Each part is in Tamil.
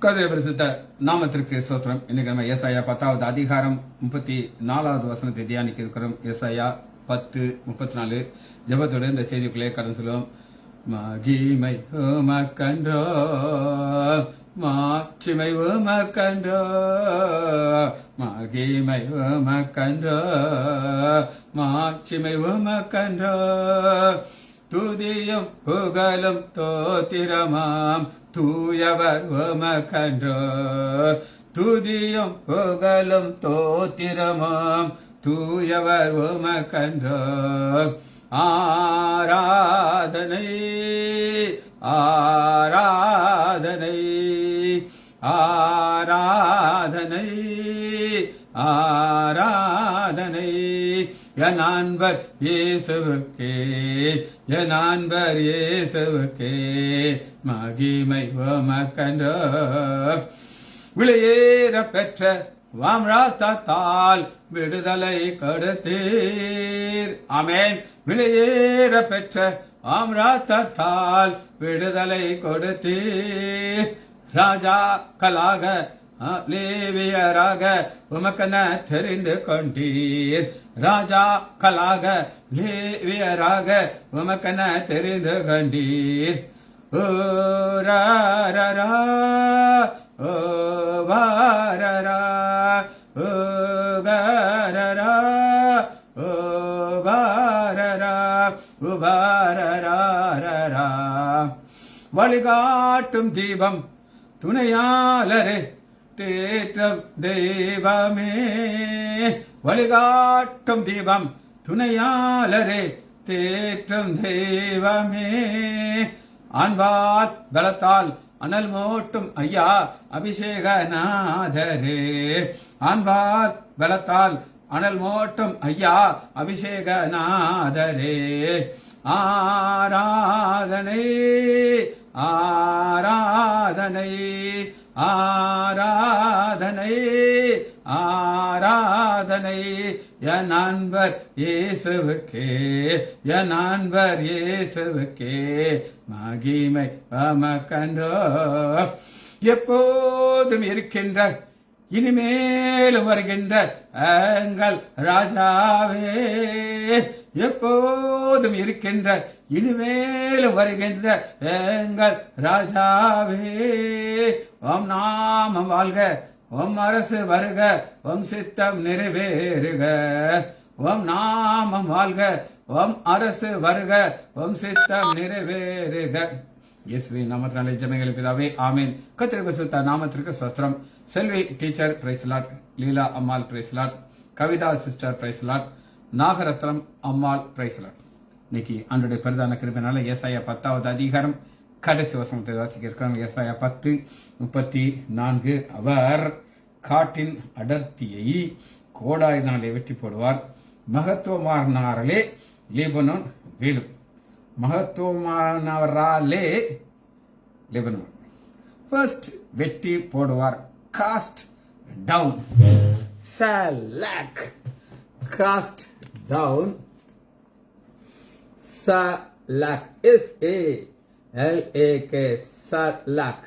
கர்த்தருடைய பரிசுத்த நாமத்திற்கு ஸ்தோத்திரம். இன்னைக்கு நம்ம ஏசாயா 10வது அதிகாரம் 34வது வசனத்தை தியானிக்க இருக்கிறோம். ஏசாயா 10:34 ஜெபத்தோடு இந்த செய்திக்குள்ளே கடந்து சொல்லுவோம். மகிமை உமக்கன்றோ, மாட்சிமை உமக்கன்றோ, மகிமை உமக்கன்றோ, மாட்சிமை உமக்கன்றோ, துதியும் புகழும் தோத்திரமாம் தூயவர் உமக்கன்றோ, துதியும் புகழும் தோத்திரமாம் தூயவர் உமக்கன்றோ, ஆராதனை ஆராதனை ஆராதனை ஆராதனை என் அன்பர் இயேசுவுக்கே, என் அன்பர் இயேசுவுக்கே மகிமை உமக்கன்றோ. விலையேற பெற்ற வாம்ராத்தால் விடுதலை கொடுத்தீர். ஆமென். விலையேற பெற்ற வாம்ராத்தால் விடுதலை கொடுத்தீர். ராஜாக்களாக லேவியராக உமக்கென தெரிந்து கொண்டீர். ராஜாக்களாக லேவியராக உமக்கென தெரிந்து கொண்டீர். ஓ ரா ஓ வாரரா ஓ கரரா ஓ வாரரா உபாரரா. வழிகாட்டும் தீபம் துணையாளரே தேற்றம் தெய்வமே, வழிகாட்டும் தீபம் துணையாளரே தேற்றம் தெய்வமே, அன்பால் பலத்தால் அனல் மூட்டும் ஐயா அபிஷேகநாதரே, அன்பால் பலத்தால் அனல் மூட்டும் ஐயா அபிஷேகநாதரே, ஆராதனை ஆராதனை ஆராதனை ஆராதனை என் அன்பர் இயேசுவுக்கே, என் அன்பர் இயேசுவுக்கே மகிமை உமக்கன்றோ. எப்போதும் இருக்கின்ற இனிமேலும் வருகின்ற எங்கள் ராஜாவே, எப்போதும் இருக்கின்ற இனிமேலும் வருகின்ற எங்கள் ராஜாவே, ஓம் நாமம் வாழ்க, ஓம் அரசு வருக, ஓம் சித்தம் நிறைவேறுக, ஓம் நாமம் வாழ்க, ஓம் அரசு வருக, ஓம் சித்தம் நிறைவேறுக. இயேசுவின் நாமத்தினாலே ஜெபங்கள் பிதாவே, ஆமென். கர்த்தருடைய பரிசுத்த நாமத்திற்கு ஸ்தோத்திரம். Selvi teacher praise lord, Leela Ammal praise lord, Kavitha sister praise lord, Nagarathnam Ammal praise lord. இன்னைக்கு ஆண்டோடைய பிரதான கிருபையினால ஏசாயா 10வது அதிகாரம் கடைசி வசனத்தை வாசிக்க இருக்கிறோம். ஏசாயா 10:34 அவர் காட்டின் அடர்த்தியை கோடாயினாலே வெட்டி போடுவார், மகத்துவமானாரே லீபனோன் வீழும், மகத்துவமானவராலே லீபனோன் ஃபர்ஸ்ட் வெட்டி போடுவார். காஸ்ட் டவுன், சலாக், காஸ்ட் டவுன், சலாக், SALAK, சலாக்.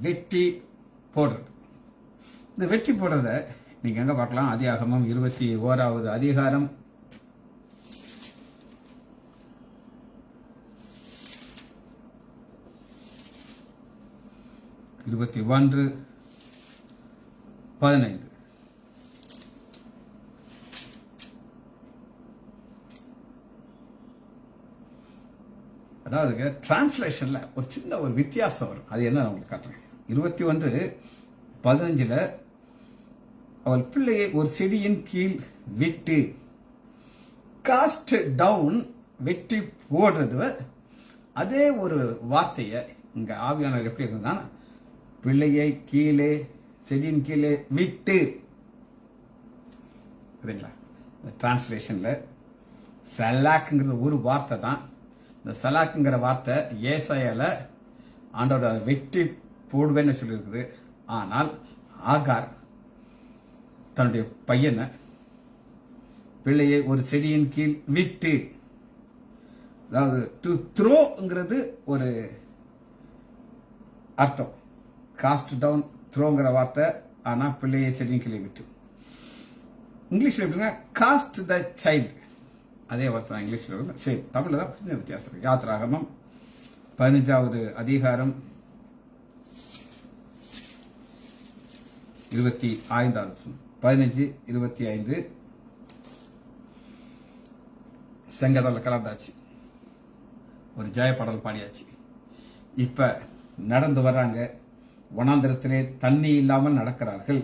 வெட்டி போடுறது. இந்த வெட்டி போடுறத நீங்க எங்க பார்க்கலாம்? ஆதியாகமம் 21வது அதிகாரம் 21:15. அதாவது டிரான்ஸ்லேஷன்ல ஒரு சின்ன ஒரு வித்தியாசம் வரும். அது என்ன உங்களுக்கு காட்டுறேன். 21:15 அவள் பிள்ளையை ஒரு செடியின் கீழ் விட்டு, காஸ்ட் டவுன் வெட்டி போடுறது. அதே ஒரு வார்த்தையை இங்க ஆவியானவர் எப்படி இருக்குன்னா, பிள்ளையை கீழே செடியின் கீழே விட்டு. டிரான்ஸ்லேஷன்ல சலாக்குங்கிறது ஒரு வார்த்தை தான். இந்த சலாக்குங்கிற வார்த்தை ஏசாயால ஆண்டோட வெட்டி போடுவேன்னு சொல்லியிருக்குது. ஆனால் ஆகார் தன்னுடைய பையனை பிள்ளையை ஒரு செடியின் கீழ் விட்டு அதாவது டு த்ரோங்கிறது ஒரு அர்த்தம். காஸ்ட் டவுன் த்ரோங்கிற வார்த்தை, ஆனா பிள்ளையை செடியும் கிளை விட்டு. இங்கிலீஷ்ல எப்படின்னா காஸ்ட் த சைல்டு, அதே வார்த்தை தான் இங்கிலீஷ்ல வரும். சரி, தமிழ்ல தான் சின்ன வித்தியாசம். யாத்ராகமம் 15வது அதிகாரம் 25 15-25. செங்கடல கலந்தாச்சு, ஒரு ஜெயப்பாடல் பாடியாச்சு. இப்ப நடந்து வர்றாங்க. வனாந்திரத்திலே தண்ணி இல்லாமல் நடக்கிறார்கள்.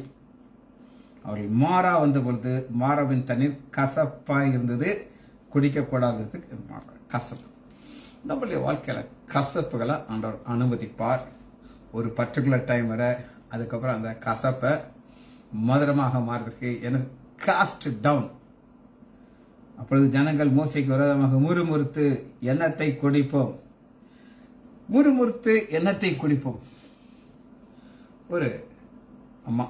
அவர்கள் மாறா வந்த பொழுது மாறாவின் தண்ணீர் கசப்பாய் இருந்தது, குடிக்கக்கூடாததுக்கு கசப்பு. நம்மளுடைய வாழ்க்கையில கசப்புகளை ஆண்டவர் அனுமதிப்பார் ஒரு பர்டிகுலர் டைம் வரை. அதுக்கப்புறம் அந்த கசப்பை மதுரமாக மாறுறதுக்கு எனக்கு காஸ்ட் டவுன். அப்பொழுது ஜனங்கள் மோசைக்கு விரோதமாக முறுமுறுத்து எண்ணத்தை குடிப்போம், முறுமுறுத்து எண்ணத்தை குடிப்போம். ஒரு அம்மா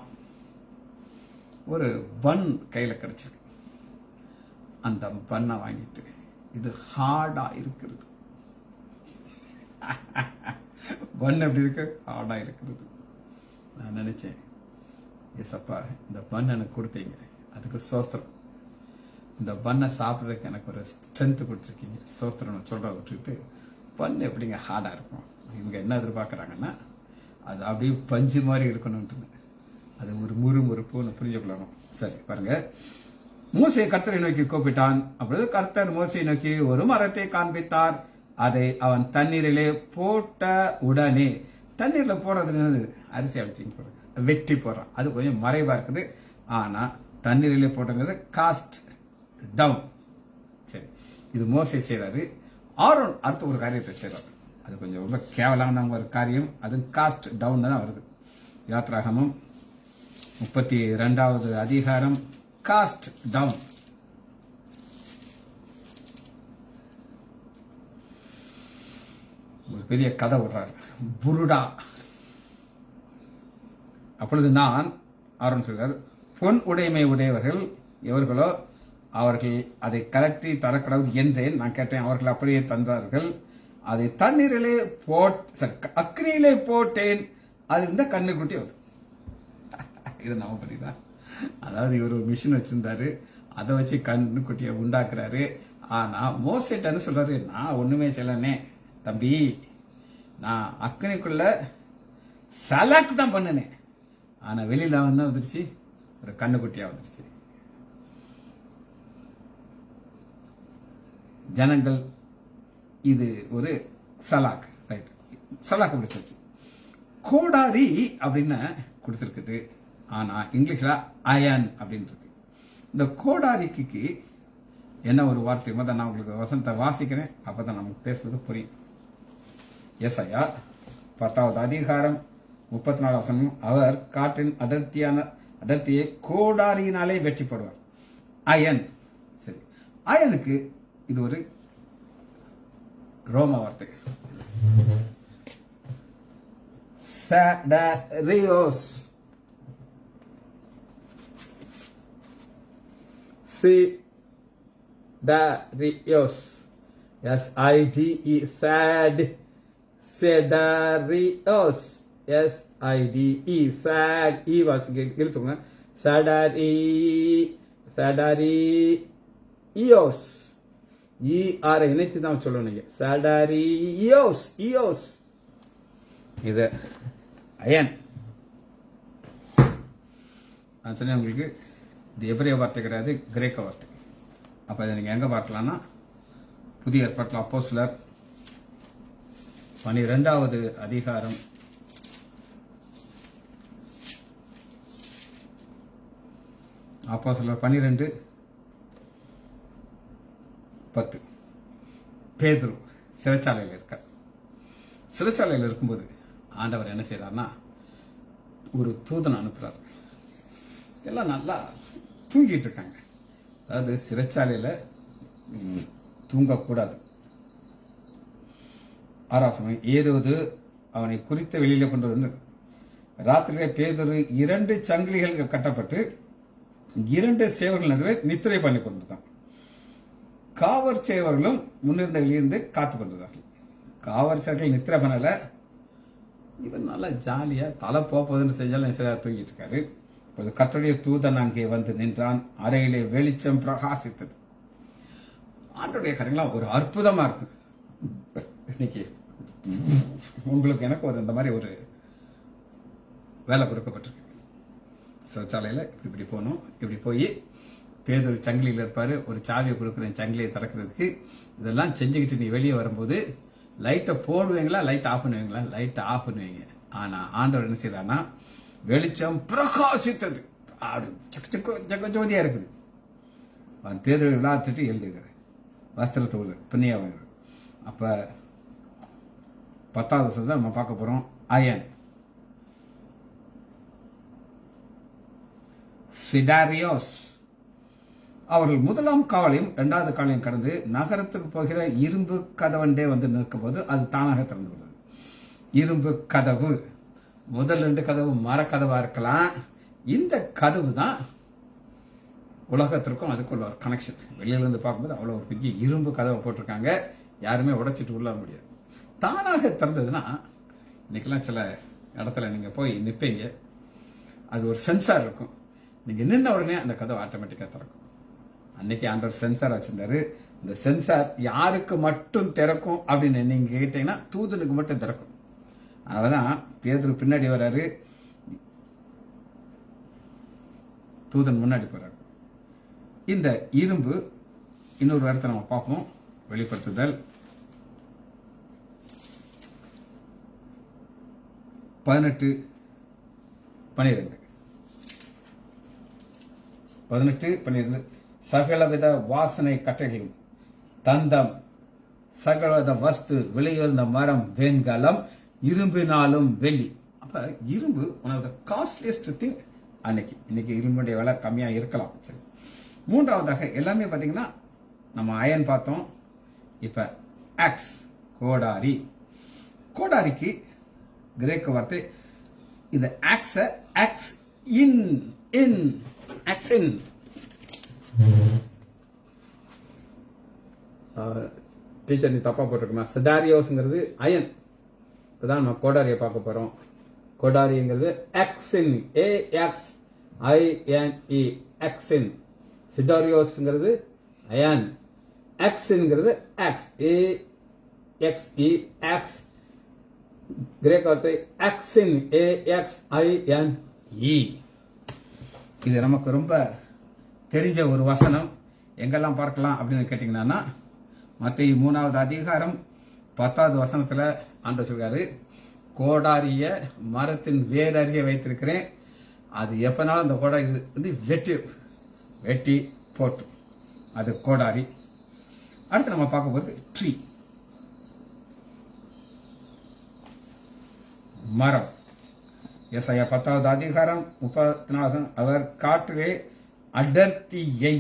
ஒரு பன் கையில கிடைச்சிருக்கு. அந்த பண்ணை வாங்கிட்டு இது ஹார்டா இருக்கிறது, பன் எப்படி இருக்கு, ஹார்டா இருக்கிறது. நான் நினைச்சேன், ஏசப்பா இந்த பன் எனக்கு கொடுத்தீங்க, அதுக்கு சோத்திரம். இந்த பண்ணை சாப்பிட்றதுக்கு எனக்கு ஒரு ஸ்ட்ரென்த் கொடுத்துருக்கீங்க, சோத்திரம் சொல்ற விட்டுட்டு பன் எப்படிங்க ஹார்டா இருக்கும். இவங்க என்ன எதிர்பார்க்கறாங்கன்னா அது அப்படியே பஞ்சு மாதிரி இருக்கணும்னு, அது ஒரு முறுமுறுப்புன்னு புரிஞ்சுக்கொள்ளணும். சரி பாருங்க, மோசே கர்த்தரை நோக்கி கூப்பிட்டான். அப்பொழுது கர்த்தர் மோசையை நோக்கி ஒரு மரத்தை காண்பித்தார். அதை அவன் தண்ணீரிலே போட்ட உடனே, தண்ணீர்ல போடுறது அரிசி அடிச்சு போடுறாங்க, வெட்டி போடுறான், அது கொஞ்சம் மறைவா இருக்குது. ஆனா தண்ணீரிலே போட்டது காஸ்ட் டவுன். சரி, இது மோசே செய்யறாரு. ஆரோன் அடுத்த ஒரு காரியத்தை செய்யறாரு, அது கொஞ்சம் ரொம்ப கேவலமான ஒரு காரியம், அது காஸ்ட் டவுன் தான் வருது. யாத்ராகமம் 32வது அதிகாரம் காஸ்ட் டவுன். ஒரு பெரிய கதை விடுறாரு, புருடா. அப்பொழுது நான் ஆரம்பம் சொல்றார், பொன் உடைமை உடையவர்கள் எவர்களோ அவர்கள் அதை கலட்டி தரக்கூடாது என்றேன். நான் கேட்டேன், அவர்கள் அப்படியே தந்தார்கள். அதை தண்ணீரிலே அக்னியிலே போட்டேன், அது இந்த கண்ணுக்குட்டி வரும். இது நம்ம பண்ணிதான். அதாவது இவர் ஒரு மிஷின் வச்சிருந்தாரு, அதை வச்சு கண்ணுக்குட்டியை உண்டாக்குறாரு. ஆனா மோசேட்டன்னு சொல்றாரு, நான் ஒண்ணுமே செய்யலனே தம்பி, நான் அக்னிக்குள்ள சலாக்கு தான் பண்ணினேன். ஆனா வெளியில என்ன வந்துருச்சு, ஒரு கண்ணுக்குட்டியா வந்துருச்சு. ஜனங்கள் இது ஒரு சலாக், ரைட், சலாக் பிடிச்சிருச்சு. கோடாரி அப்படின்னு கொடுத்துருக்குது, ஆனா இங்கிலீஷ்ல அயன் அப்படின்னு இருக்கு. இந்த கோடாரிக்கு என்ன ஒரு வார்த்தை, முதல்ல நான் உங்களுக்கு வசனத்தை வாசிக்கிறேன், அப்பதான் நமக்கு பேசுறது புரியும். ஏசாயா 10வது அதிகாரம் 34 வசனம், அவர் காற்றின் அடர்த்தியை கோடாரியினாலே வெற்றி போடுவார். அயன். சரி, அயனுக்கு இது ஒரு ரோம வார்த்தை, சடரியோஸ். Sedarios, S-I-D-E, sad, Sedarios, S-I-D-E, sad, E வாசிங்க, இழுத்துங்க, Sedarios, E-R இணைச்சு தான் சொல்லணும் நீங்க, Sedarios, Eos, இது அயன். நான் சொன்னேன் உங்களுக்கு, இது எபிரேய வார்த்தை கிடையாது, கிரேக்க வார்த்தை. அப்ப இதை நீங்க எங்க பார்க்கலாம்னா, புதிய ஏற்பாட்டில் அப்போஸ்தலர் 12வது அதிகாரம் 12:10. பேதுரு சிறைச்சாலையில் இருக்கார். சிறைச்சாலையில் இருக்கும்போது ஆண்டவர் என்ன செய்யறாருன்னா, ஒரு தூதன் அனுப்புறாரு. எல்லாம் நல்லா தூங்கிட்டு இருக்காங்க. அதாவது சிறைச்சாலையில தூங்கக்கூடாது. 6வது சமயம் ஏறுவது அவனை குறித்த வெளியில கொண்டு வந்து, ராத்திரியிலே பேதுரு 2 சங்கிலிகள் கட்டப்பட்டு 2 சேவர்கள் நடுவே நித்திரை பண்ணி கொண்டிருந்தான். காவற் செய்வர்களும் முன்னிருந்தவர்களிருந்து காத்து கொண்டிருந்தார்கள். காவற் செய்வர்கள் நித்திர பண்ணல, இவன் நல்லா ஜாலியா தலை போகுதுன்னு செஞ்சாலும் சரியா தூங்கிட்டு இருக்காரு. கர்த்தருடைய தூதன் அங்கே வந்து நின்றான். அறையிலே வெளிச்சம் பிரகாசித்தது. ஆண்டோடைய காரியங்களாம் ஒரு அற்புதமா இருக்கு. இன்னைக்கு உங்களுக்கு எனக்கு ஒரு இந்த மாதிரி ஒரு வேலை கொடுக்கப்பட்டிருக்கு. சிறைச்சாலையில் இப்படி போகணும், இப்படி போய் பேதொரு சங்கிலியில் இருப்பாரு, ஒரு சாவியை கொடுக்குறேன் சங்கிலியை திறக்கிறதுக்கு. இதெல்லாம் செஞ்சுக்கிட்டு நீ வெளியே வரும்போது லைட்டை போடுவீங்களா, லைட் ஆஃப் பண்ணுவீங்களா? லைட்டை ஆஃப் பண்ணுவீங்க. ஆனா ஆண்டவர் என்ன செய்தானா, வெளிச்சம் பிரகாசித்தது. ஜகஜோதியா இருக்குது. அவன் பேதொரு விழாத்துட்டு எழுதுகிறார், வஸ்திரத்தை உள்ள புண்ணியம். அப்ப 10வது வருஷம் தான் நம்ம பார்க்க போறோம். அயன் சிடாரியோஸ் அவர்கள் முதலாம் காவலையும் 2வது காவலையும் கடந்து நகரத்துக்கு போகிற இரும்பு கதவண்டே வந்து நிற்கும் போது அது தானாக திறந்து விடுது. இரும்பு கதவு, முதல் 2 கதவு மரக்கதவா இருக்கலாம். இந்த கதவு தான் உலகத்திற்கும் அதுக்குள்ள ஒரு கனெக்ஷன். வெளியில இருந்து பார்க்கும்போது அவ்வளவு ஒரு பெரிய இரும்பு கதவை போட்டிருக்காங்க, யாருமே உடைச்சிட்டு உள்ள முடியாது. தானாக திறந்ததுன்னா, இன்னைக்கெல்லாம் சில இடத்துல நீங்க போய் நிற்பீங்க, அது ஒரு சென்சார் இருக்கும். நீங்க நின்ன உடனே அந்த கதவை ஆட்டோமேட்டிக்கா திறக்கும். அன்னைக்கு ஆண்டவர் சென்சார் வச்சிருந்தாரு. இந்த சென்சார் யாருக்கு மட்டும் திறக்கும் அப்படின்னு நீங்க கேட்டீங்கன்னா, தூதனுக்கு மட்டும் திறக்கும். அதனாலதான் பேதுரு பின்னாடி வர்றாரு, தூதன் முன்னாடி போறாரு. இந்த இரும்பு இன்னொரு இடத்தை நம்ம பார்ப்போம். வெளிப்படுத்துதல் 18:12 சகலவித வாசனை கட்டைகளும் தந்தம், சகலவித வஸ்து, விலையுயர்ந்த மரம், வெண்கலம், இரும்பினாலும் வெள்ளி. அப்ப இரும்பு one of the costliest thing. இன்னைக்கு இரும்புடைய விலை கம்மியா இருக்கலாம். சரி, 3வதாக எல்லாமே பாத்தீங்கன்னா நம்ம அயன் பார்த்தோம். இப்ப ஆக்ஸ், கோடாரி. கோடாரிக்கு கிரேக்க வார்த்தை இந்த ஆக்ஸ் இன் ஆக்சின். டீச்சர் நீ தப்பா போட்டிருக்கா. சிடாரியோஸ்ங்கிறது அயன். இப்பதான் நம்ம கோடாரியை பார்க்க போறோம். கோடாரிங்கிறது ஆக்சின், AXINE ஆக்சின். சிடாரியோஸ்ங்கிறது அயன், ஆக்சின்ங்கிறது ஆக்ஸ், AXE ஆக்ஸ். கிரேக்க வார்த்தை ஆக்சின், AXINE. இது நமக்கு ரொம்ப தெரிஞ்ச ஒரு வசனம். எங்கெல்லாம் பார்க்கலாம் அப்படின்னு கேட்டீங்கன்னா, மத்தேயு 3வது அதிகாரம் 10வது வசனத்துல ஆண்டவர் சொல்றாரு, கோடாரிய மரத்தின் வேர் அருகே வைத்திருக்கிறேன், அது எப்பனாலும் அந்த கோடாரி வந்து வெட்டி போட்டு, அது கோடாரி. அடுத்து நம்ம பார்க்க போறது ட்ரீ, மரம். எசாயா 10வது அதிகாரம் 34 அவர் காற்றிலே அடர்த்தியை.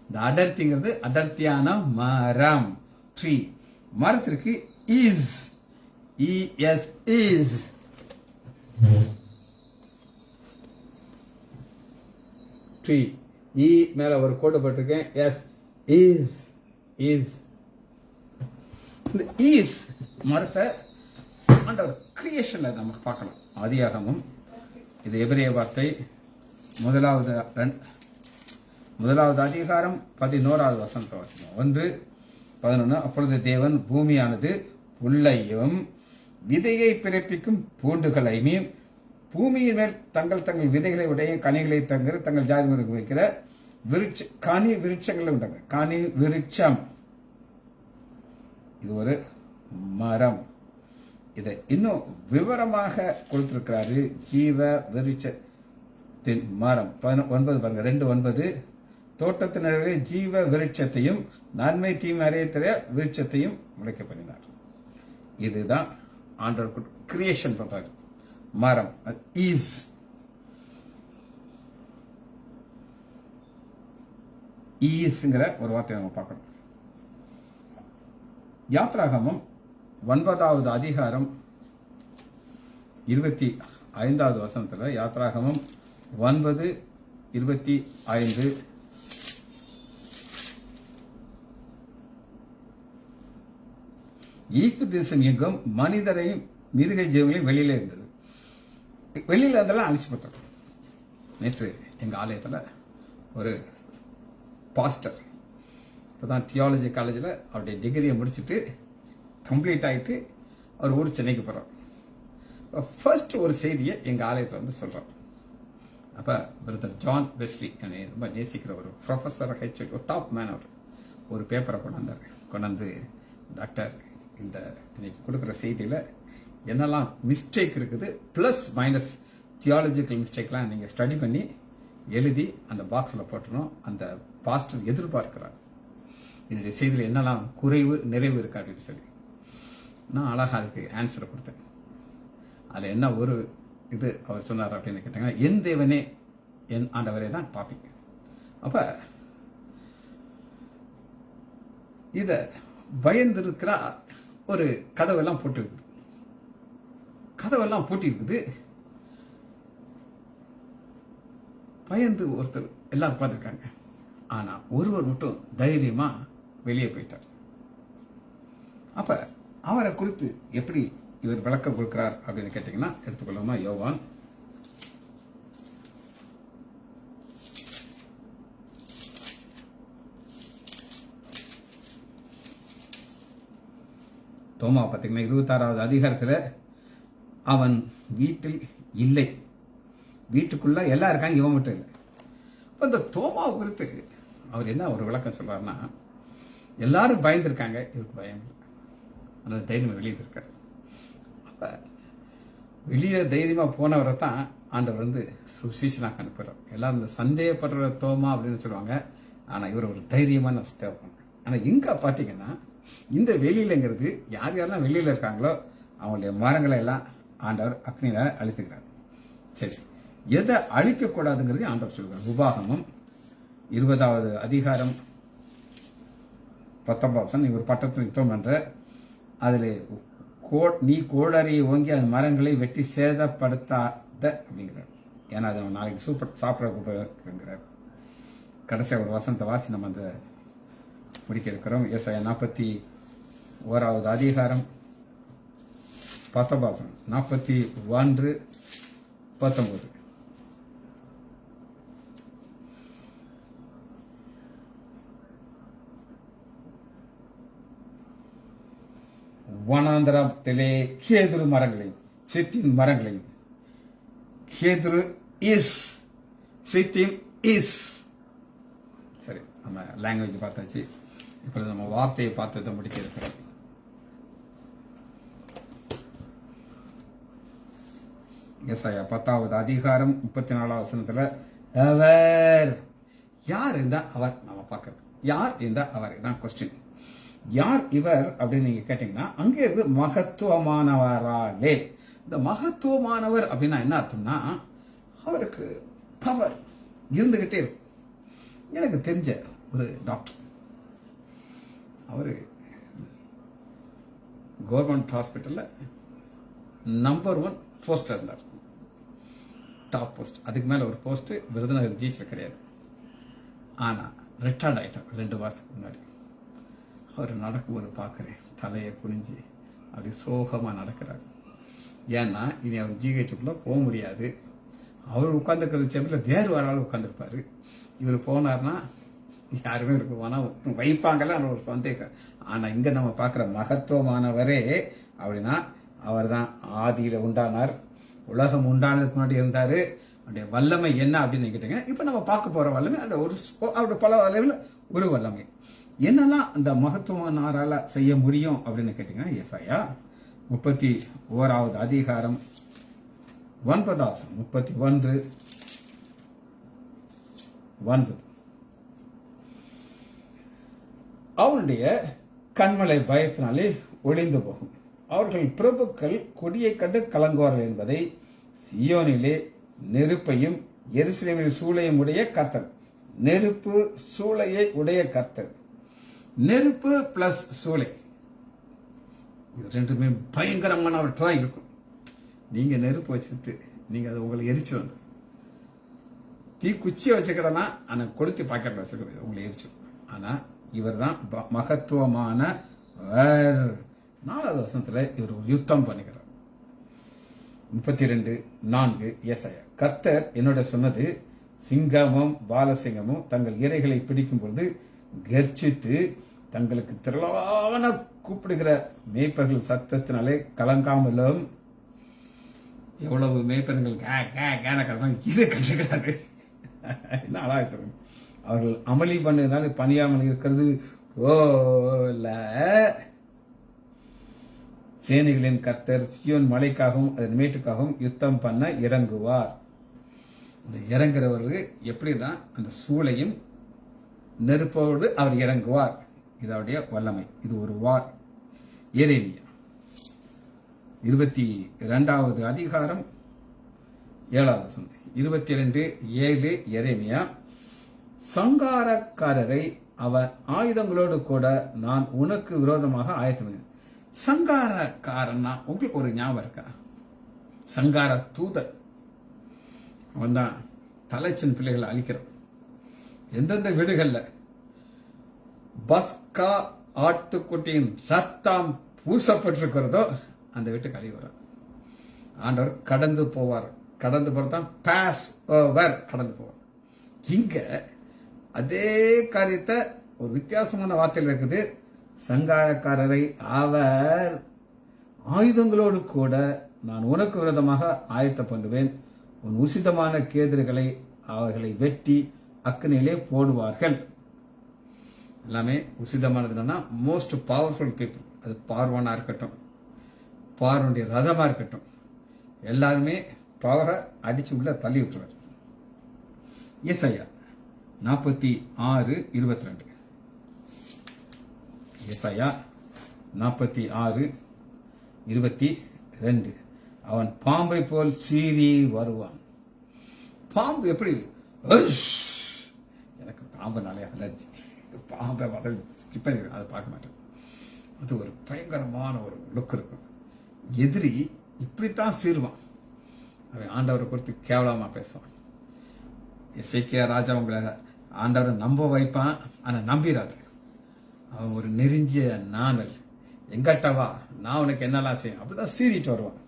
இந்த அடர்த்திங்கிறது அடர்த்தியான மரம், ட்ரீ. மரத்திற்கு இஸ், இஸ் ட்ரீ. இ மேல ஒரு கோடு போட்டிருக்கேன், எஸ் இஸ். இந்த இஸ் மரத்தை ஆண்டவர் கிரியேஷன்ல நமக்கு பார்க்கலாம். ஆதியாகமம், இது எபிரேய வார்த்தை, 1வது அதிகாரம் 11வது வசனத்தை வாசிக்கும். 1:11 அப்பொழுது தேவன் பூமியானது புல்லையும் விதையை பிறப்பிக்கும் பூண்டுகளையும் பூமியின் மேல் தங்கள் விதைகளை உடைய கனிகளை தங்குற தங்கள் ஜாதி முறைக்கு வைக்கிற கனி விருட்சங்களை உண்டாங்க. கனி விருட்சம் இது ஒரு மரம். இதை இன்னும் விவரமாக கொடுத்திருக்கிறாரு. ஜீவ விருட்சத்தின் மரம் 9 பாருங்க, 2:9 தோட்டத்தின் நடுவே ஜீவ விருட்சத்தையும் நன்மை தீமை அறியத்தர விருட்சத்தையும் முளைக்க பண்ணினார். இதுதான் ஆண்டவர் கிரியேஷன் பண்றாரு. மரம் ஈஸ்ங்கிற ஒரு வார்த்தையை நம்ம பார்க்கணும். யாத்ராகமம் 9வது அதிகாரம் 25வது வசனத்துல, யாத்ராகமம் 9:25 ஈக்கு தேசம் எங்கும் மனிதரையும் மிருக ஜீவங்களையும் வெளியில இருந்தது. வெளியில அதெல்லாம் அழிச்சு போட்டோம். நேற்று எங்க ஆலயத்தில் ஒரு பாஸ்டர் இப்போதான் தியாலஜி காலேஜில் அவருடைய டிகிரியை முடிச்சுட்டு கம்ப்ளீட் ஆகிட்டு அவர் ஊர் சென்னைக்கு போகிறார். ஃபர்ஸ்ட் ஒரு செய்தியை எங்கள் ஆலயத்தில் வந்து சொல்கிறார். அப்போ பிரதர் ஜான் வெஸ்லி என்னை ரொம்ப நேசிக்கிற ஒரு ப்ரொஃபஸர் ஹெச்ஓடி, ஒரு டாப் மேன், அவர் ஒரு பேப்பரை கொண்டாந்து டாக்டர் இந்த இன்னைக்கு கொடுக்குற செய்தியில் என்னெல்லாம் மிஸ்டேக் இருக்குது ப்ளஸ் மைனஸ் தியாலஜிக்கல் மிஸ்டேக்லாம் நீங்கள் ஸ்டடி பண்ணி எழுதி அந்த பாக்ஸில் போட்டணும். அந்த பாஸ்டர் எதிர்பார்க்கிறார் என்னுடைய செய்தியில் என்னெல்லாம் குறைவு நிறைவு இருக்கு அப்படின்னு சொல்லி நான் அழகாக அதுக்கு ஆன்சரை கொடுத்தேன். அதில் என்ன ஒரு இது அவர் சொன்னார் அப்படின்னு கேட்டாங்கன்னா, என் தேவனே என் ஆண்டவரே தான் டாபிக். அப்போ இதை பயந்திருக்கிறா ஒரு கதவெல்லாம் போட்டிருக்குது. பயந்து ஒருத்தர் எல்லாரும் உட்காந்துருக்காங்க. ஆனா ஒருவர் மட்டும் தைரியமா வெளியே போயிட்டார். அப்ப அவரை குறித்து எப்படி இவர் விளக்கம் கொடுக்கிறார் அப்படின்னு கேட்டீங்கன்னா, எடுத்துக்கொள்ளமா யோவான் 26வது அதிகாரத்துல அவன் வீட்டில் இல்லை, வீட்டுக்குள்ள எல்லாம் இருக்காங்க, இவன் மட்டும் இல்லை. இந்த தோமாவை குறித்து அவர் என்ன ஒரு விளக்கம் சொல்றாருன்னா, எல்லாரும் பயந்துருக்காங்க, இவருக்கு பயம் இல்லை, அதனால தைரியமா வெளியே இருக்காரு. அப்ப வெளியே தைரியமா போனவரை தான் ஆண்டவர் வந்து சுசீஷனாக அனுப்புறார். எல்லாரும் இந்த சந்தேகப்படுற தோமா அப்படின்னு சொல்லுவாங்க, ஆனா இவர் ஒரு தைரியமான தேவைப்படுறாங்க. ஆனா எங்க பாத்தீங்கன்னா, இந்த வெளியிலங்கிறது யார் யாரெல்லாம் வெளியில இருக்காங்களோ அவங்களுடைய மரங்களை எல்லாம் ஆண்டவர் அக்னியில அழித்துக்கிறார். சரி, எதை அழிக்க கூடாதுங்கிறது ஆண்டவர் சொல்கிறார். உபாகமம் 20வது அதிகாரம் 19 நீ ஒரு பட்டத்தில் யுத்தம் என்ற அதில் நீ கோடரியை ஓங்கி அந்த மரங்களை வெட்டி சேதப்படுத்தாத அப்படிங்கிறார். ஏன்னா அதை நாளைக்கு சாப்பிட உபயோகிக்கிறார். கடைசியாக ஒரு வசனத்தை வாசி நம்ம அந்த முடிக்க இருக்கிறோம். ஏசாயா 41வது அதிகாரம் 19 41:19 வனாந்தரத்திலே கேதுரு மரங்களையும் சித்தின் மரங்களையும், கேதுரு இஸ் சித்திம் இஸ். சரி, நம்ம லாங்குவேஜ் பார்த்தாச்சு. இப்ப நம்ம வார்த்தையை பார்த்ததை முடிக்க இருக்கிறோம். ஏசாயா 10வது அதிகாரம் 34வது வசனத்துல அவர் யார் இருந்தா அவர் நம்ம பார்க்கணும். யார் இருந்தா அவர் தான் கொஸ்டின். யார் இவர் அப்படின்னு நீங்க கேட்டீங்கன்னா, அங்க இருந்து மகத்துவமானவராலே. இந்த மகத்துவமானவர் அப்படின்னா என்ன அர்த்தம்னா, அவருக்கு பவர் இருந்துகிட்டே இருக்கும். எனக்கு தெரிஞ்ச ஒரு டாக்டர், அவரு கவர்மெண்ட் ஹாஸ்பிட்டல்ல நம்பர் 1 போஸ்ட்ல இருந்தார், டாப் போஸ்ட். அதுக்கு மேல ஒரு போஸ்ட் விருதுநகர் ஜிஹெச்ல கிடையாது. ஆனா ரிட்டையர்ட் ஆயிட்டார் 2 மாசத்துக்கு முன்னாடி. அவர் நடக்கும்போது பார்க்குறேன், தலையை குனிஞ்சு அப்படி சோகமா நடக்கிறார். ஏன்னா இனி அவர் ஜிஹெச்சுக்குள்ள போக முடியாது. அவர் உட்கார்ந்துருக்கிற சேம்பில் வேறு ஒரு ஆள் உட்காந்துருப்பாரு. இவர் போனார்னா யாருமே இருக்குவானா வைப்பாங்கல்ல ஒரு சந்தேகம். ஆனா இங்க நம்ம பார்க்குற மகத்துவமானவரே அப்படின்னா அவர் தான் ஆதியில உண்டானார், உலகம் உண்டானதுக்கு முன்னாடி இருந்தாரு. அவருடைய வல்லமை என்ன அப்படின்னு கேட்டீங்க. இப்ப நம்ம பார்க்க போற வல்லமை அந்த அவருடைய பல வல்லமையில ஒரு வல்லமை என்னன்னா அந்த மகத்துவமானாரால செய்ய முடியும் அப்படின்னு கேட்டீங்கன்னா, ஏசாயா 31வது அதிகாரம் 31:9 அவனுடைய கண்மலை பயத்தினாலே ஒளிந்து போகும். அவர்கள் பிரபுக்கள் கொடியை கண்டு கலங்குவார்கள் என்பதை சியோனிலே நெருப்பையும் எருசலேமில் சூளையும் உடைய கர்த்தர். நெருப்பு சூளையை உடைய கர்த்தர். நெருப்பு பிளஸ் சூளை, இது ரெண்டுமே பயங்கரமானவற்றை தான் இருக்கும். நீங்க நெருப்பு வச்சுட்டு நீங்க அதை உங்களை எரிச்சு வந்து தீ குச்சியை வச்சுக்கிடலாம், ஆனா கொளுத்தி பாக்கெட்ல வச்சுக்கிறது உங்களை எரிச்சு. ஆனா இவர் தான் மகத்துவமான 4வது வசனத்துல இவர் ஒரு யுத்தம் பண்ணுகிறார். 32:4 ஏசாயா, கர்த்தர் என்னோட சொன்னது, சிங்கமும் பாலசிங்கமும் தங்கள் இரைகளை பிடிக்கும் பொழுது கர்ஜித்து தங்களுக்கு திரளான கூப்பிடுகிற மேய்ப்பர்கள் சத்தத்தினாலே கலங்காமலும். எவ்வளவு மேய்ப்பர்கள் இது கற்றுக்கிறாரு. என்ன அழகா அவர்கள் அமளி பண்ணதுனால பணியாமல் இருக்கிறது போல சேனைகளின் கர்த்தர் சியோன் மலைக்காகவும் அதன் மேட்டுக்காகவும் யுத்தம் பண்ண இறங்குவார். இந்த இறங்குறவர்கள் எப்படின்னா அந்த சூளையும் நெருப்போடு அவர் இறங்குவார். இது அவருடைய வல்லமை. இது ஒரு வார். எரேமியா 22வது அதிகாரம் 7வது வசனம். 22:7 எரேமியா, சங்காரக்காரரை அவர் ஆயுதங்களோடு கூட நான் உனக்கு விரோதமாக ஆயத்தம். சங்காரக்காரன்னா உங்களுக்கு ஒரு ஞாபகம் இருக்கா? சங்கார தூதர் அவன் தான் தலைச்சன் பிள்ளைகளை அழிக்கிறான். எந்தெந்த வீடுகள்ல பஸ்கா ஆட்டுக்குட்டியின் ரத்தம் பூசப்பட்டிருக்கிறதோ அந்த வீட்டுக்கு அழிவுறார். ஆண்டவர் கடந்து போவார். கடந்து போறதான் பாஸ் ஓவர், கடந்து போவார். இங்க அதே காரியத்தை ஒரு வித்தியாசமான வார்த்தையில் இருக்குது. சங்காரக்காரரை அவர் ஆயுதங்களோடு கூட நான் உனக்கு விரோதமாக ஆயத்த பண்ணுவேன். உன் உசிதமான கேதுகளை அவர்களை வெட்டி அக்னியிலே போடுவார்கள். எல்லாமே உசிதமானதுன்னா மோஸ்ட் பவர்ஃபுல் பீப்புள். அது பார்வனா இருக்கட்டும், பார்வனுடைய ரதமா இருக்கட்டும், எல்லாருமே பவரை அடிச்சு உள்ள தள்ளி விட்டுருவார். ஏசாயா 46:22. ஏசாயா 46:22. அவன் பாம்பை போல் சீறி வருவான். பாம்பு எப்படி? எனக்கு பாம்புனாலே அலர்ஜி. பாம்பை ஸ்கிப் பண்ணிடுவேன், அதை பார்க்க மாட்டேன். அது ஒரு பயங்கரமான ஒரு லுக் இருக்கும். எதிரி இப்படித்தான் சீருவான். அவன் ஆண்டவரை குறித்து கேவலமா பேசுவான். எசேக்கியா ராஜா உங்களை ஆண்டவரை நம்ப வைப்பான், ஆனா நம்பிடாது. அவன் ஒரு நெருங்கிய நாணல், எங்கட்டவா நான் உனக்கு என்னெல்லாம் செய்யும், அப்படிதான் சீறிட்டு வருவான்.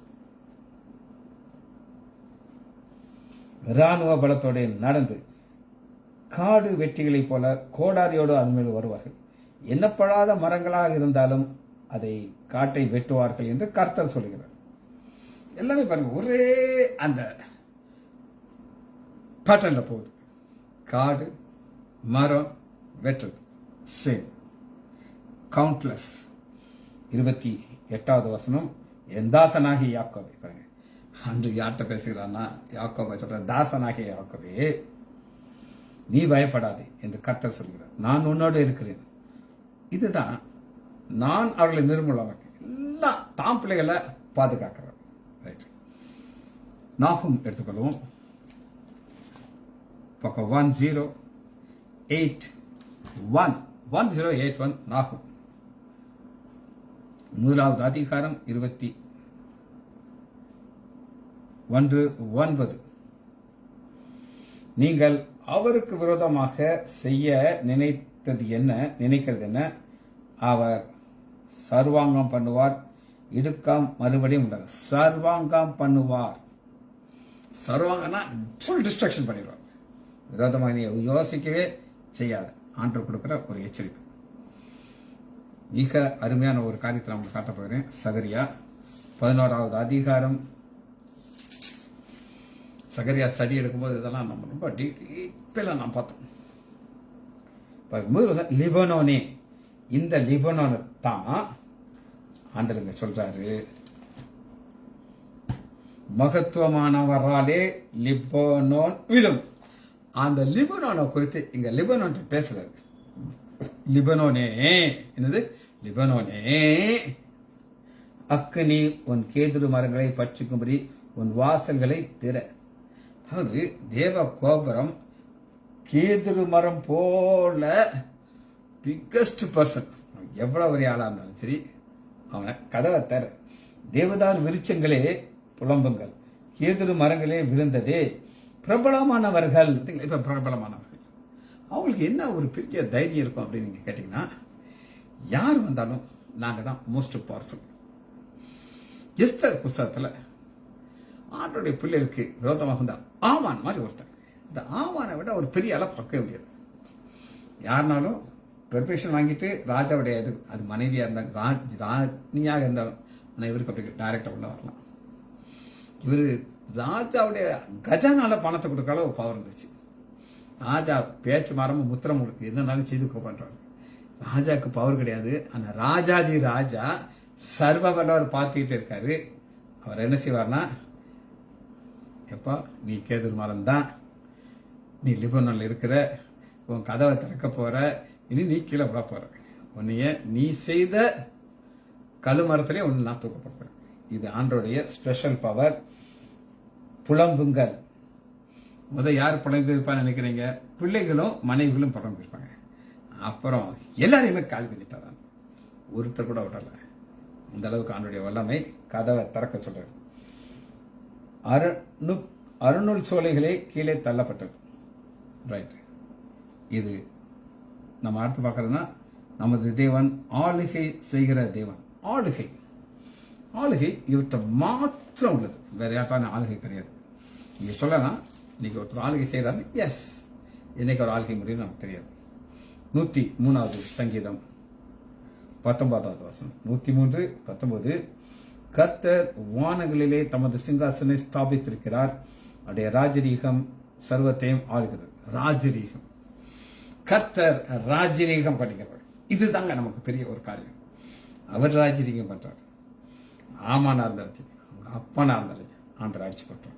இராணுவ பலத்தோட நடந்து காடு வெட்டிகளைப் போல கோடாரியோடு அது மேல் வருவார்கள். எண்ணப்படாத மரங்களாக இருந்தாலும் அதை காட்டை வெட்டுவார்கள் என்று கர்த்தர் சொல்கிறார். எல்லாமே பாருங்க, ஒரே அந்த பேட்டர்ன்ல போகுது. காடு மரம் வெட்டுறது, சேம் கவுண்ட்லெஸ். 28வது வசனம், என் தாசனாகி யாக்கோபே. பாருங்க, அன்று யார்கிட்ட பேசுகிறான்னா யாக்கோபை சொல்ற, தாசனாகிய யாக்கோபே நீ பயப்படாதே என்று கர்த்தர் சொல்கிறார். நான் உன்னோடு இருக்கிறேன். இதுதான் நான் அவர்களை நிர்மூலமாக்கி எல்லாம் தாம் பிள்ளைகளை பாதுகாக்கிறார். ரைட், நாகும் எடுத்துக்கொள்வோம். பக்கம் 1081 நாகும் 1வது அதிகாரம் 21:9. நீங்கள் அவருக்கு விரோதமாக செய்ய நினைக்கிறது என்ன? அவர் சர்வாங்கம் பண்ணுவார், இடுக்கம் மறுபடியும் உண்டாகும். சர்வாங்கம் பண்ணுவார். சர்வாங்கன்னா ஃபுல் டிஸ்ட்ரக்ஷன் பண்ணிடுவார். விரோதமாக நீ யோசிக்கவே செய்யாத. ஆண்டவர் கொடுக்கிற ஒரு எச்சரிப்பு. மிக அருமையான ஒரு காரியத்தை நான் காட்ட போகிறேன். சகரியா 11வது அதிகாரம். சகரியா ஸ்டடி எடுக்கும்போது இதெல்லாம் நம்ம ரொம்ப டீப்பெல்லாம் நான் பார்த்தோம். லிபனோனே, இந்த லிபனோனை தான் ஆண்டவங்க சொல்றாரு, மகத்துவமானவராலே லிபனோன் விழும். அந்த லிபனோனை குறித்து இங்க லிபனோன் பேசுறாரு. லிபனோனே, என்னது லிபனோனே, அக்னி உன் கேதுரு மரங்களை பற்றிக்கும்படி உன் வாசல்களை திற. அதாவது தேவ கோபுரம் கேதுரு மரம் போல பிக்கஸ்ட் பர்சன், எவ்வளவு பெரிய ஆளா இருந்தாலும் சரி, அவனை கதவை தர. தேவதார் விருட்சங்களே புலம்புங்கள், கேதுரு மரங்களே விழுந்ததே. பிரபலமானவர்கள், இப்ப பிரபலமானவர்கள், அவங்களுக்கு என்ன ஒரு பெரிய தைரியம் இருக்கும் அப்படின்னு நீங்க கேட்டீங்கன்னா, யார் வந்தாலும் நாங்கள் தான் மோஸ்ட் பவர்ஃபுல். எஸ்தர் புஸ்தகத்தில் ஆண்டோடைய பிள்ளைகளுக்கு விரோதமாக இருந்த ஆமான் மாதிரி ஒருத்தர். இந்த ஆமானை விட ஒரு பெரிய ஆளை பார்க்க முடியாது. யாருனாலும் பெர்மிஷன் வாங்கிட்டு ராஜாவுடைய இது அது மனைவியாக இருந்தாலும் ராணியாக இருந்தாலும் ஆனால் இவருக்கு அப்படி டைரக்டாக உள்ள வரலாம். இவர் ராஜாவுடைய கஜானால பணத்தை கொடுக்கால ஒரு பவர் இருந்துச்சு. ராஜா பேச்சு மாறாம முத்திரம் கொடுக்கு என்னன்னாலும் செய்து பண்றாரு. ராஜாவுக்கு பவர் கிடையாது. ஆனால் ராஜாதி ராஜா சர்வ வல்லவர் பார்த்துக்கிட்டு இருக்காரு. அவர் என்ன செய்வார்னா, எப்பா நீ கேதுர் மரம் தான், நீ லிபனோன்ல இருக்கிற, உன் கதவை திறக்க போற, இனி நீ கீழே விட போற, உன்னைய நீ செய்த கழுமரத்திலே ஒன்று நான் தூக்கப்பட. இது ஆண்டோடைய ஸ்பெஷல் பவர். புலம்புங்கள். யார் புலம்பிருப்பான்னு நினைக்கிறீங்க? பிள்ளைகளும் மனைவிகளும் புலம்பிருப்பாங்க. அப்புறம் எல்லாரையுமே கால் பண்ணிட்டாரான், ஒருத்தர் கூட விடல. அந்த அளவுக்கு ஆண்டோடைய வல்லமை. கதவை திறக்க சொல்றாரு. அருணுள் சோலைகளே கீழே தள்ளப்பட்டது. ரைட். இது நம்ம அடுத்து பார்க்கறதுன்னா, நமது தேவன் ஆளுகை செய்கிற தேவன். ஆளுகை இவற்றை மாத்திரம் உள்ளது, வேற யாருக்கான ஆளுகை கிடையாது. நீங்க சொல்லலாம் இன்னைக்கு ஒருத்தர் ஆளுகை செய்யறாரு, எஸ், என்னைக்கு ஒரு ஆளுகை முடியும் நமக்கு தெரியாது. 103வது சங்கீதம் 19வது வசனம். 103:19. கர்த்தர் வானங்களிலே தமது சிங்காசனை ஸ்தாபித்திருக்கிறார், அவருடைய ராஜரீகம் சர்வத்தையும் ஆளுகிறது. ராஜரீகம், கர்த்தர் ராஜரீகம் பண்ணுகிறவர். இதுதாங்க நமக்கு பெரிய ஒரு காரியம். அவர் ராஜரீகம் பண்றார். ஆமானா இருந்தாலும் அவங்க அப்பனா இருந்தாலும் ஆண்டர் ஆட்சி பண்றார்.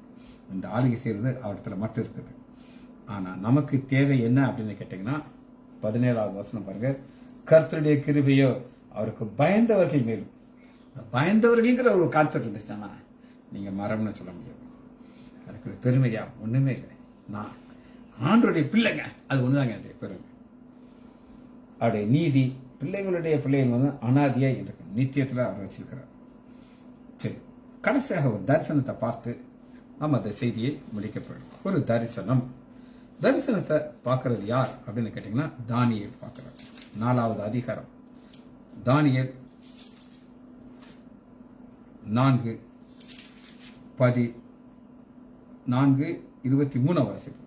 இந்த ஆளுகை செய்யறது அவரிடத்துல மட்டும் இருக்குது. ஆனா நமக்கு தேவை என்ன அப்படின்னு கேட்டீங்கன்னா, 17வது வசனம் பாருங்க. கர்த்தருடைய கிருபையோ அவருக்கு பயந்தவர்கள் மேலும். பயந்தவர்கள்ங்கிற ஒரு கான்செப்ட் இருந்துச்சுன்னா நீங்க மரம்னு சொல்ல முடியாது. அதுக்கு பெருமையா ஒண்ணுமே இல்லை. நான் ஆண்டருடைய பிள்ளைங்க, அது ஒண்ணுதாங்க என்னுடைய பெருமை. அவருடைய நீதி பிள்ளைகளுடைய பிள்ளைகள் வந்து அனாதியா இருக்கும், நித்தியத்துல அவர் வச்சிருக்கிறார். சரி, கடைசியாக ஒரு தரிசனத்தை பார்த்து நம்ம அந்த செய்தியை முடிக்கப்படும். ஒரு தரிசனத்தை பார்க்கறது யார் அப்படின்னு கேட்டீங்கன்னா, தானியேல் பார்க்கிறார். 4வது அதிகாரம், தானியேல் 4:23 வாசிப்பு.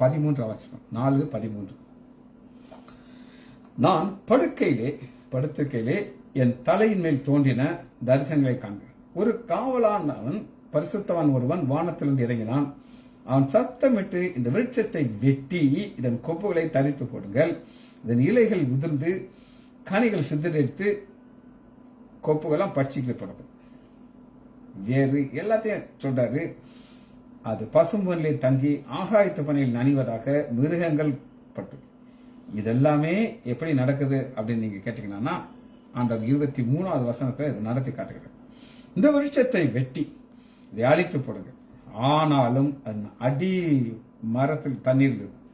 13 வாசிப்போம். 4:13. நான் படுத்துக்கையிலே என் தலையின் மேல் தோன்றின தரிசனங்களை காண்கிறேன். ஒரு காவலானவன் பரிசுத்தவான் ஒருவன் வானத்திலிருந்து இறங்கினான். அவன் சத்தமிட்டு, இந்த விருட்சத்தை வெட்டி இதன் கொப்புகளை தரித்து போடுங்கள், இதன் இலைகள் உதிர்ந்து கனிகள் சிதறடித்து கொப்புகளாம் பட்சிக்கப்படும். வேறு எல்லாத்தையும் சொல்றாரு. அது பசும்பொன்னிலே தங்கி ஆகாயத்து பணியில் நனிவதாக மிருகங்கள் பட்டு. இதெல்லாமே எப்படி நடக்குது அப்படின்னு நீங்க கேட்டீங்கன்னா, ஆண்டவர் 23வது வசனத்தை இது நடத்தி காட்டுகிறது. இந்த விருட்சத்தை வெட்டி இதை அழித்து போடுங்க, ஆனாலும் அடி மரத்தில் தண்ணீர் இருக்கும்,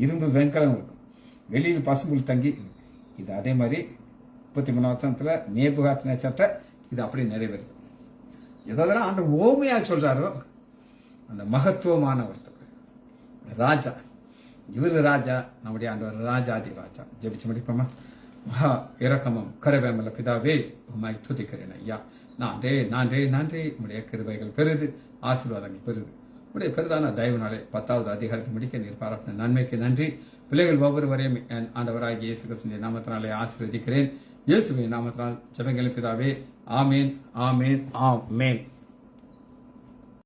இரும்பு வெண்கலம் இருக்கும், வெளியில் பசும்புல் தங்கி. இது அதே மாதிரி 33 வசனத்துல நேபுகாத்நேச்சர்ட்ட இது அப்படி நிறைவேறுது. எதாவது ஆண்டவர் ஓமையா சொல்றாரோ அந்த மகத்துவமான ஒருத்தர் ராஜா. இவர் ராஜா, நம்முடைய ஆண்டவர் ராஜாதி ராஜா. ஜெபிச்சு முடிப்போமா? மகா இரக்கமும் கருவேமல்ல பிதாவே, உம்மை துதிக்கிறேன் ஐயா. நான்றே உம்முடைய கிருபைகள் பெருது, ஆசீர்வாதங்கள் பெருது. உடைய பெரிதான தயவுனாலே 10வது அதிகாரத்தை முடிக்க நீர் பாராட்டின நன்மைக்கு நன்றி. பிள்ளைகள் ஒவ்வொருவரையும் என் ஆண்டவராகிய இயேசு கிறிஸ்துவின் நாமத்தினாலே ஆசீர்வதிக்கிறேன். இயேசுவின் நாமத்தினால் ஜெபங்கள் பிதாவே. ஆமேன், ஆமேன், ஆமேன்.